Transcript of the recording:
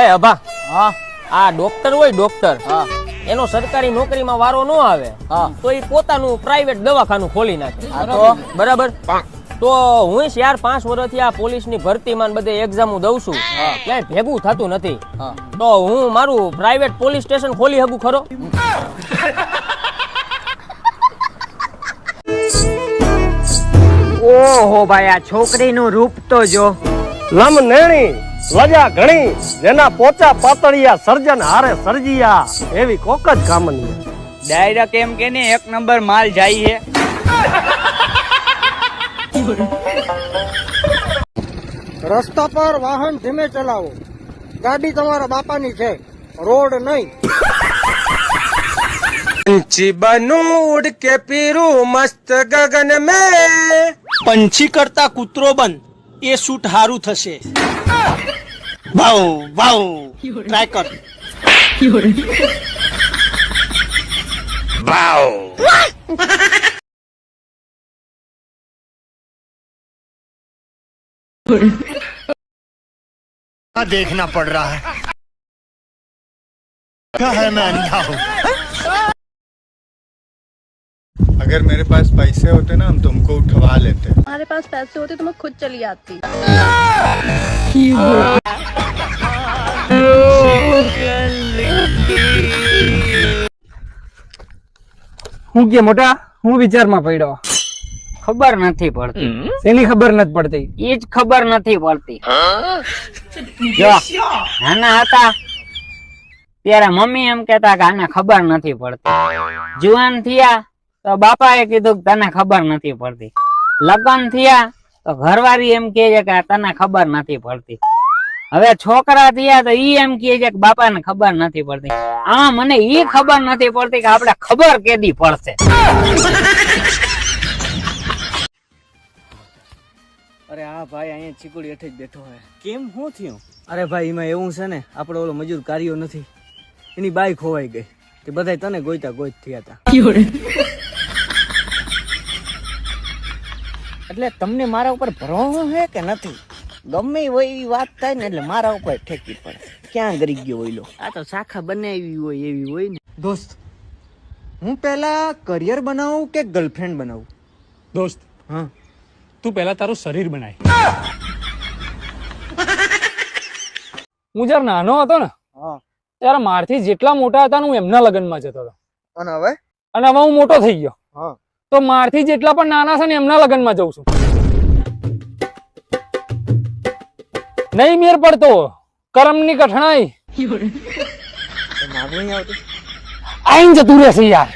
એ અભા, હા આ ડોક્ટર હોય ડોક્ટર, હા એનો સરકારી નોકરીમાં વારો ન આવે હા તો એ પોતાનું પ્રાઇવેટ દવાખાનું ખોલી નાખે. હા તો? બરાબર. તો હું યાર 5 વર્ષથી આ પોલીસની ભરતીમાં ને બધે એક્ઝામો દઉં છું, ક્યાંય ભેગું થતું નથી. હા તો હું મારું પ્રાઇવેટ પોલીસ સ્ટેશન ખોલી શકું ખરો? ઓહો ભાઈ, આ છોકરીનું રૂપ તો જો. લમ નેણી લજા ઘણી, જેના પોચા પાતળિયા સર્જન હારે સર્જિયા, એવી કોક જ કામની. ડાયરેક્ટ એમ કે ને 1 નંબર માલ જાય છે. રસ્તા પર વાહન ધીમે ચલાવો. ગાડી તમારા બાપાની છે, રોડ નહીં. पंछी बनूं उड़ के पीरूं मस्त गगन में. પંછી કરતા કૂતરો બન, એ શૂટ હારું થશે. ભાવ ભાવ ટ્રાય કર. देखना पड़ रहा है, क्या है मैं अंधा हूँ. अगर मेरे पास पैसे होते ना हम तुमको उठवा लेते. हमारे पास पैसे होते तो मैं खुद चली आती. હું કે મોટા, હું વિચારમાં પડ્યો. ખબર નથી પડતી. એની ખબર નથી પડતી. એ જ ખબર નથી પડતી. જો નાના હતા ત્યારે મમ્મી એમ કેતા કે આને ખબર નથી પડતી. જુવાન થયા તો બાપાએ કીધું કે તને ખબર નથી પડતી. લગ્ન થયા તો ઘરવાળી એમ કહે છે કે તને ખબર નથી પડતી. હવે છોકરા થયા તો ઈ એમ કહે છે કે બાપાને ખબર નથી પડતી. આમાં મને ઈ ખબર નથી પડતી કે આપણે ખબર કેદી પડશે. અરે હા ભાઈ, અહીંયા ચીકુડી હેઠે જ બેઠો હે. કેમ શું થયું? અરે ભાઈ, એમાં એવું છે ને, આપણો ઓલો મજૂર કાર્યો નથી, એની બાઈ ખોવાઈ ગઈ. તે બધાય તને ગોઈતા ગોઈત થયા હતા. એટલે તમને મારા ઉપર ભરોસો છે કે નથી? ગમે હોય એવી વાત થાય ને એટલે મારા ઉપર ઠેકી પડે. ક્યાં ગરી ગયો હોય લો? આ તો શાખા બનાવી હોય એવી હોય ને. દોસ્ત, હું પહેલા કરિયર બનાવું કે ગર્લફ્રેન્ડ બનાવું? દોસ્ત, હા, તું પહેલા તારું શરીર બનાય. હું જયારે નાનો હતો ને ત્યારે મારથી જેટલા મોટા હતા ને હું એમના લગ્નમાં જતો હતો. અને હવે અને હવે હું મોટો થઈ ગયો, હા, તો મારથી જેટલા પણ નાના છે ને એમના લગ્નમાં જઉં છું. નહીં મેર પડતો, કરમની કઠણાઈ આઈને જતું રહેશે યાર.